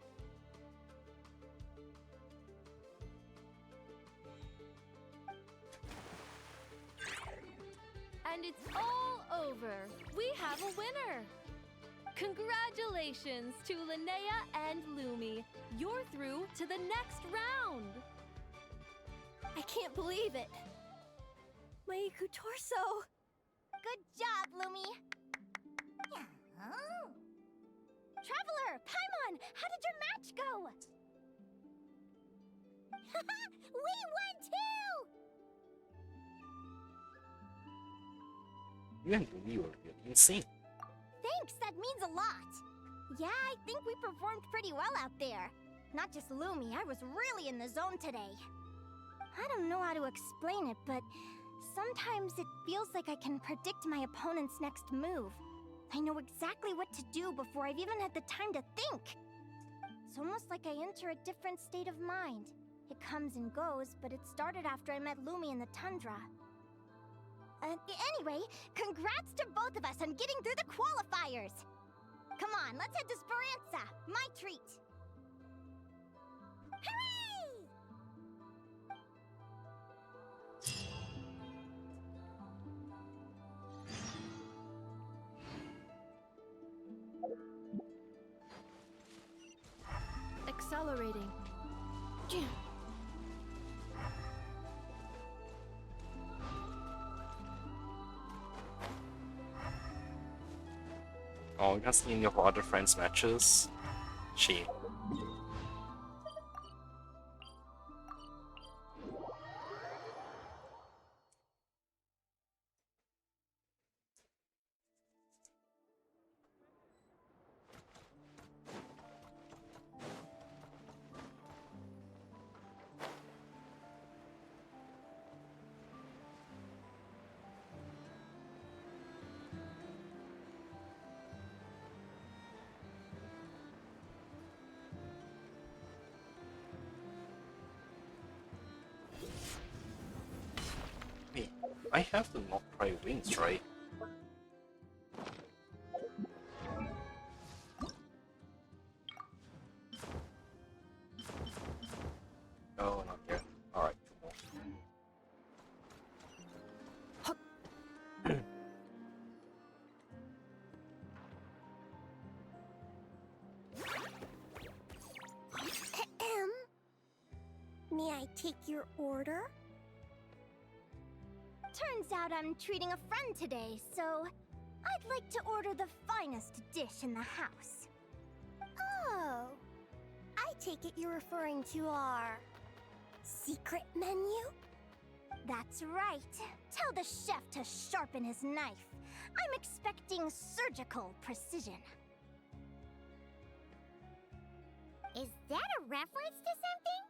And it's all over. We have a winner. Congratulations to Linnea and Lumi. You're through to the next round.
I can't believe it. My Iku torso.
Good job, Lumi!
Traveler, Paimon, how did your match go?
We won too!
You and Lumi were really insane.
Thanks, that means a lot. Yeah, I think we performed pretty well out there. Not just Lumi, I was really in the zone today. I don't know how to explain it, but sometimes it feels like I can predict my opponent's next move. I know exactly what to do before I've even had the time to think. It's almost like I enter a different state of mind. It comes and goes, but it started after I met Lumi in the tundra. Anyway, congrats to both of us on getting through the qualifiers! Come on, let's head to Speranza, my treat!
Hooray!
Accelerating.
Oh, you guys seen your other friends' matches? Shame. I have the not pry wings, right?
May I take your order? Turns out I'm treating a friend today, so I'd like to order the finest dish in the house. Oh, I take it you're referring to our secret menu? That's right. Tell the chef to sharpen his knife. I'm expecting surgical precision.
Is that a reference to something?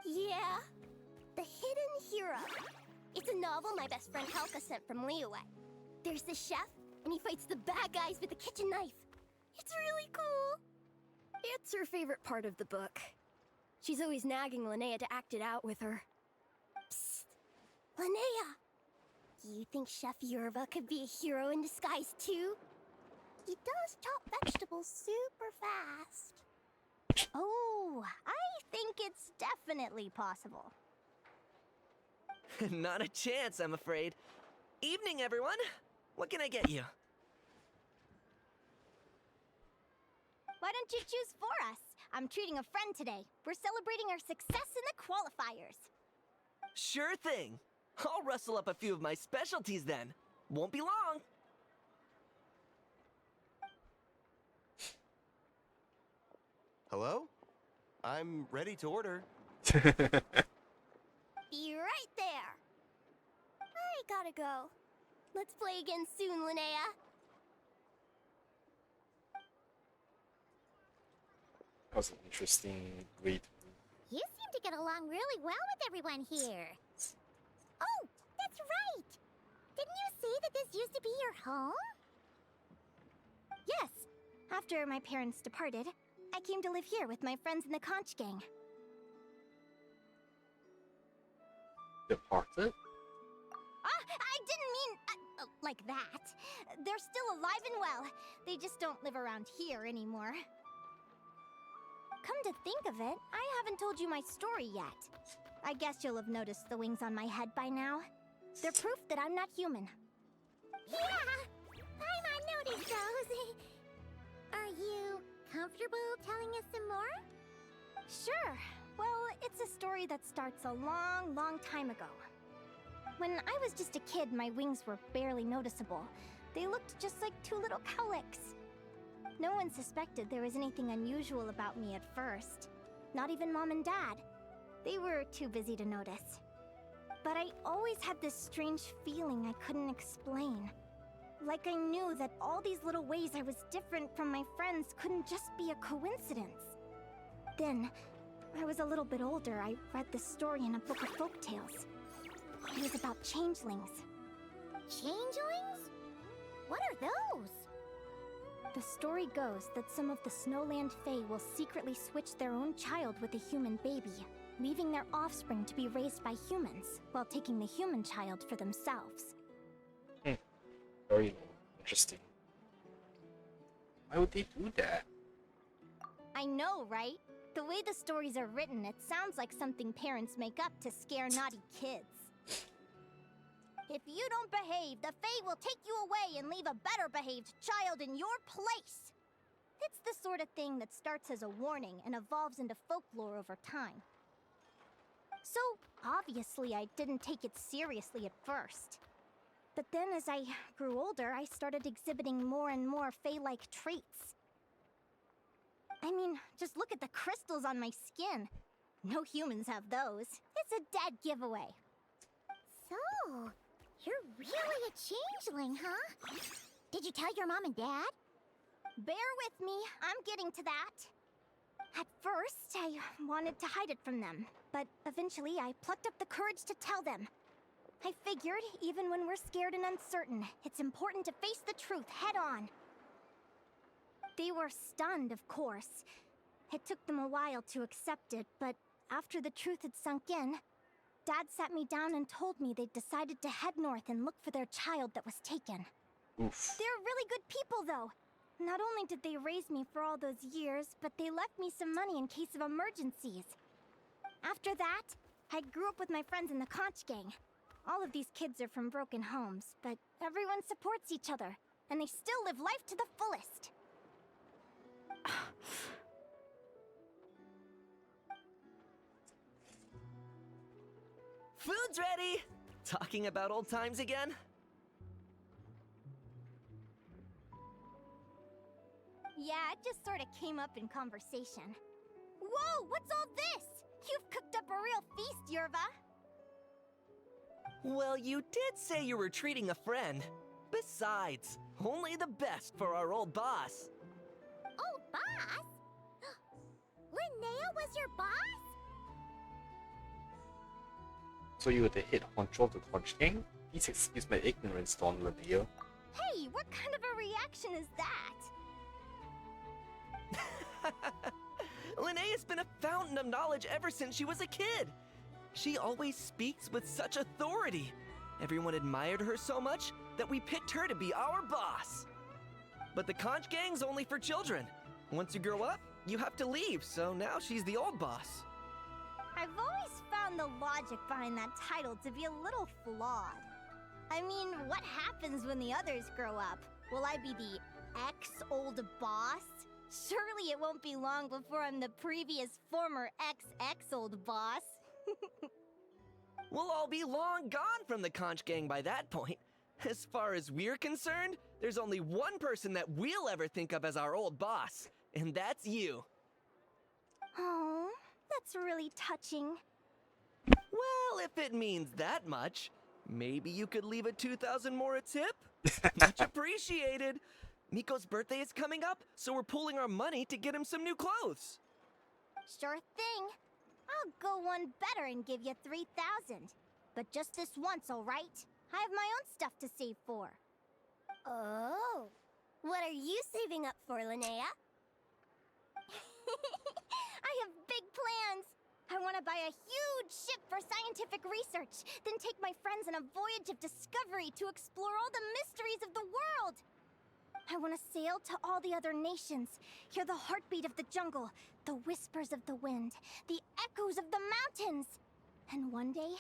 Yeah. The Hidden Hero. It's a novel my best friend Halka sent from Liyue. There's the chef, and he fights the bad guys with a kitchen knife. It's really cool. It's her favorite part of the book. She's always nagging Linnea to act it out with her. Psst. Linnea! Do you think Chef Yerva could be a hero in disguise too? He does chop vegetables super fast. Oh, I think it's definitely possible.
Not a chance, I'm afraid. Evening, everyone. What can I get you?
Why don't you choose for us? I'm treating a friend today. We're celebrating our success in the qualifiers.
Sure thing. I'll rustle up a few of my specialties then. Won't be long.
Hello? I'm ready to order.
Be right there. I gotta go. Let's play again soon, Linnea.
That was an interesting, great.
You seem to get along really well with everyone here. Oh, that's right! Didn't you say that this used to be your home?
Yes. After my parents departed, I came to live here with my friends in the conch gang.
Departed?
I didn't mean like that. They're still alive and well. They just don't live around here anymore. Come to think of it, I haven't told you my story yet. I guess you'll have noticed the wings on my head by now. They're proof that I'm not human.
Yeah! I might notice those. Are you comfortable telling us some more?
Sure. Well, it's a story that starts a long, long time ago. When I was just a kid, my wings were barely noticeable. They looked just like two little cowlicks. No one suspected there was anything unusual about me at first. Not even Mom and Dad. They were too busy to notice. But I always had this strange feeling I couldn't explain. Like I knew that all these little ways I was different from my friends couldn't just be a coincidence. Then, when I was a little bit older, I read this story in a book of folktales. It was about changelings.
Changelings? What are those?
The story goes that some of the Snowland Fae will secretly switch their own child with a human baby, leaving their offspring to be raised by humans, while taking the human child for themselves.
Very interesting. Why would they do that?
I know, right? The way the stories are written, it sounds like something parents make up to scare naughty kids. If you don't behave, the Fae will take you away and leave a better-behaved child in your place. It's the sort of thing that starts as a warning and evolves into folklore over time. So, obviously, I didn't take it seriously at first. But then as I grew older, I started exhibiting more and more Fae-like traits. I mean, just look at the crystals on my skin. No humans have those. It's a dead giveaway.
So, you're really a changeling, huh? Did you tell your mom and dad?
Bear with me, I'm getting to that. At first, I wanted to hide it from them, but eventually I plucked up the courage to tell them. I figured, even when we're scared and uncertain, it's important to face the truth head on. They were stunned, of course. It took them a while to accept it, but after the truth had sunk in, Dad sat me down and told me they'd decided to head north and look for their child that was taken.
Oof.
They're really good people, though. Not only did they raise me for all those years, but they left me some money in case of emergencies. After that, I grew up with my friends in the conch gang. All of these kids are from broken homes, but everyone supports each other, and they still live life to the fullest.
Food's ready! Talking about old times again?
Yeah, it just sort of came up in conversation. Whoa, what's all this? You've cooked up a real feast, Yerva.
Well, you did say you were treating a friend. Besides, only the best for our old boss.
Old boss? Linnea was your boss?
So you were the head honcho of the Conch Gang? Please excuse my ignorance, Don Linnea.
Hey, what kind of a reaction is that?
Linnea's been a fountain of knowledge ever since she was a kid. She always speaks with such authority. Everyone admired her so much that we picked her to be our boss. But the Conch Gang's only for children. Once you grow up, you have to leave, so now she's the old boss.
I've always found the logic behind that title to be a little flawed. I mean, what happens when the others grow up? Will I be the ex-old boss? Surely it won't be long before I'm the previous former ex-old boss.
We'll all be long gone from the Conch Gang by that point. As far as we're concerned, there's only one person that we'll ever think of as our old boss, and that's you.
Oh, that's really touching.
Well, if it means that much, maybe you could leave a 2,000 more a tip? Much appreciated. Miko's birthday is coming up, so we're pooling our money to get him some new clothes.
Sure thing. I'll go one better and give you 3,000. But just this once, all right? I have my own stuff to save for.
Oh. What are you saving up for, Linnea?
I have big plans. I want to buy a huge ship for scientific research, then take my friends on a voyage of discovery to explore all the mysteries of the world. I want to sail to all the other nations, hear the heartbeat of the jungle, the whispers of the wind, the echoes of the mountains. And one day,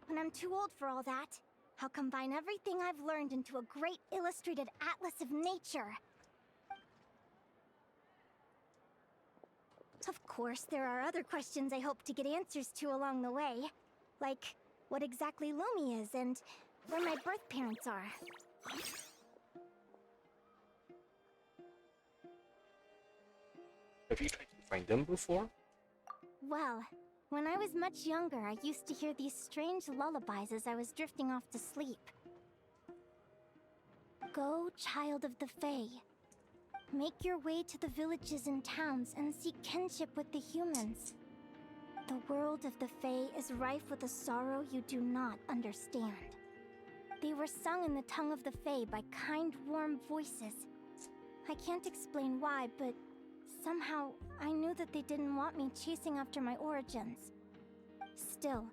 when I'm too old for all that, I'll combine everything I've learned into a great illustrated atlas of nature. Of course, there are other questions I hope to get answers to along the way. Like, what exactly Lumi is and where my birth parents are.
Have you tried to find them before?
Well, when I was much younger, I used to hear these strange lullabies as I was drifting off to sleep. Go, child of the Fae. Make your way to the villages and towns and seek kinship with the humans. The world of the Fae is rife with a sorrow you do not understand. They were sung in the tongue of the Fae by kind, warm voices. I can't explain why, but somehow I knew that they didn't want me chasing after my origins. Still,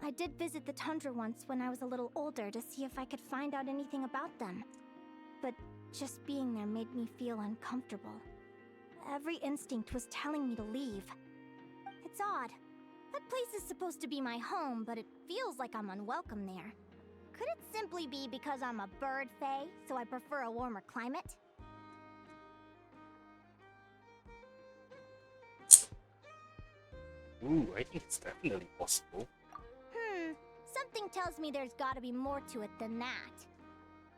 I did visit the tundra once when I was a little older to see if I could find out anything about them. But just being there made me feel uncomfortable. Every instinct was telling me to leave. It's odd. That place is supposed to be my home, but it feels like I'm unwelcome there. Could it simply be because I'm a bird fae, so I prefer a warmer climate?
Ooh, I think it's definitely possible.
Something tells me there's gotta be more to it than that.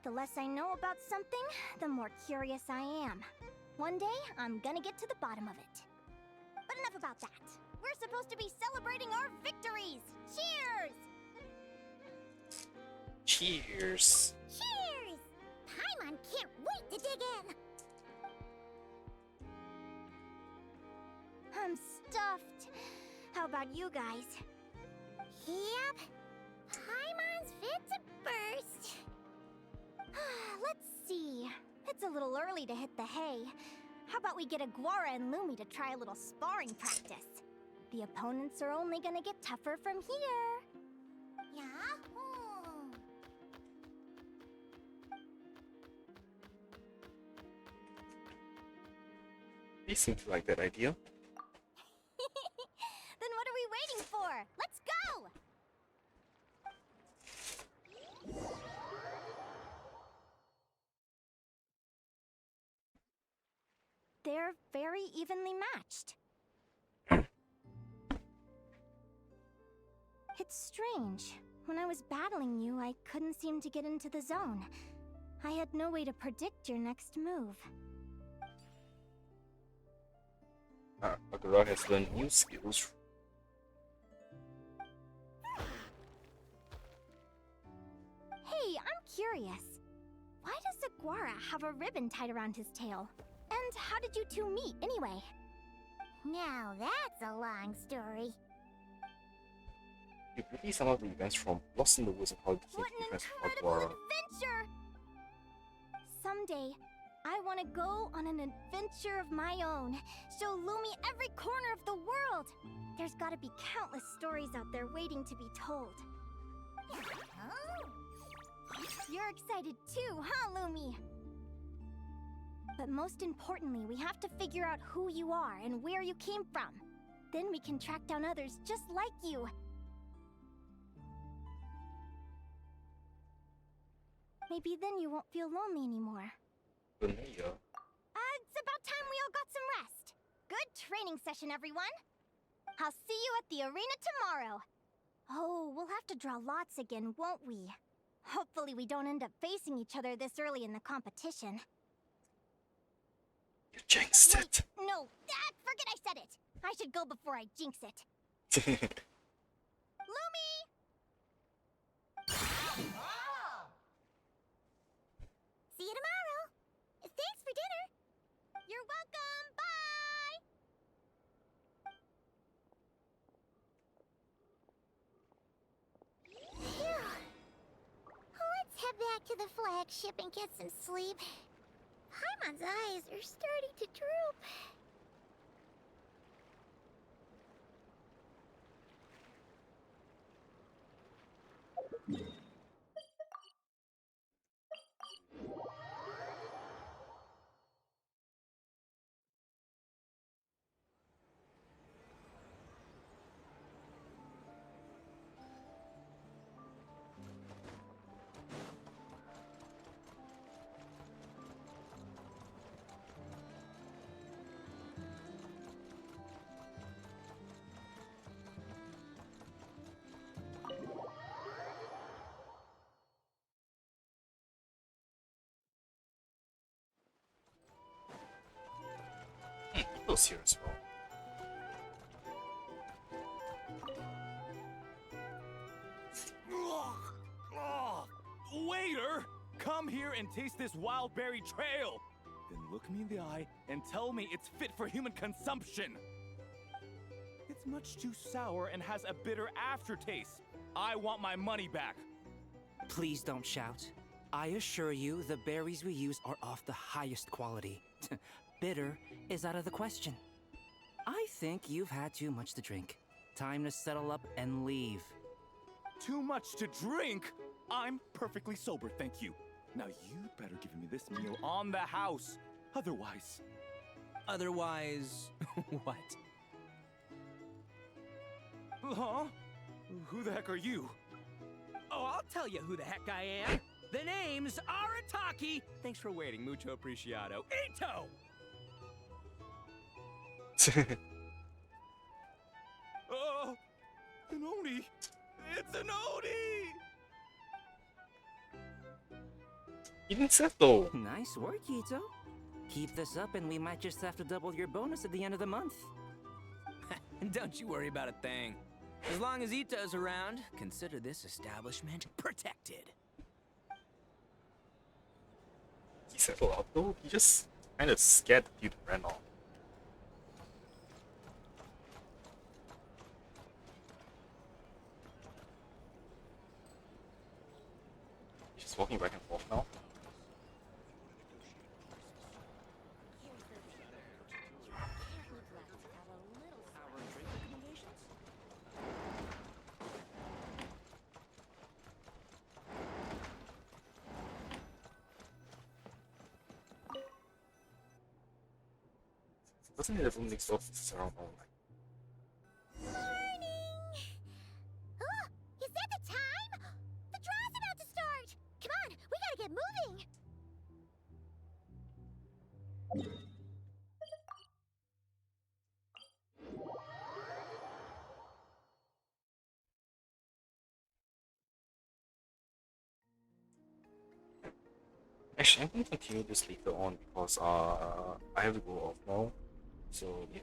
The less I know about something, the more curious I am. One day, I'm gonna get to the bottom of it. But enough about that. We're supposed to be celebrating our victories! Cheers!
Cheers!
Cheers! Paimon can't wait to dig in!
I'm stuffed. How about you guys?
Yep. Paimon's fit to burst.
Let's see. It's a little early to hit the hay. How about we get Aguara and Lumi to try a little sparring practice? The opponents are only gonna get tougher from here.
Yahoo!
They seem to like that idea.
Then what are we waiting for? Let's go! They're very evenly matched. It's strange. When I was battling you, I couldn't seem to get into the zone. I had no way to predict your next move.
Agura has learned new skills.
Hey, I'm curious. Why does Aguara have a ribbon tied around his tail? And how did you two meet, anyway?
Now that's a long story.
You play some of the events from Lost in the Woods and how the
What an
events from
incredible
Agura.
adventure! Someday, I want to go on an adventure of my own. Show Lumi every corner of the world. There's gotta be countless stories out there waiting to be told.
Oh.
You're excited too, huh, Lumi? But most importantly, we have to figure out who you are and where you came from. Then we can track down others just like you. Maybe then you won't feel lonely anymore.
Linnea.
It's about time we all got some rest. Good training session, everyone. I'll see you at the arena tomorrow. Oh, we'll have to draw lots again, won't we? Hopefully we don't end up facing each other this early in the competition.
You jinxed it.
No, forget I said it. I should go before I jinx it. Lumi!
See you tomorrow. Thanks for dinner.
You're welcome. Bye!
Phew. Let's head back to the flagship and get some sleep. Paimon's eyes are starting to droop.
Ito's here as well.
Waiter! Come here and taste this wild berry trail! Then look me in the eye and tell me it's fit for human consumption! It's much too sour and has a bitter aftertaste. I want my money back.
Please don't shout. I assure you, the berries we use are of the highest quality. Bitter is out of the question. I think you've had too much to drink. Time to settle up and leave.
Too much to drink? I'm perfectly sober, thank you. Now you'd better give me this meal on the house. Otherwise...
Otherwise, what?
Huh? Who the heck are you?
Oh, I'll tell you who the heck I am. The name's Arataki. Thanks for waiting, mucho apreciado. Ito!
An Oni! It's an Oni!
You didn't settle.
Nice work, Ito. Keep this up and we might just have to double your bonus at the end of the month. Don't you worry about a thing. As long as Ito's around, consider this establishment protected.
He settled out though. He just kind of scared you to run off. He's just walking back and forth now. Doesn't it everyone next door is around all night? Actually, I'm gonna continue this later on because I have to go off now. So yeah,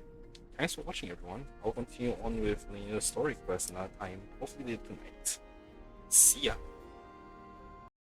thanks for watching, everyone. I'll continue on with Linnea's story quest another time, hopefully tonight. See ya.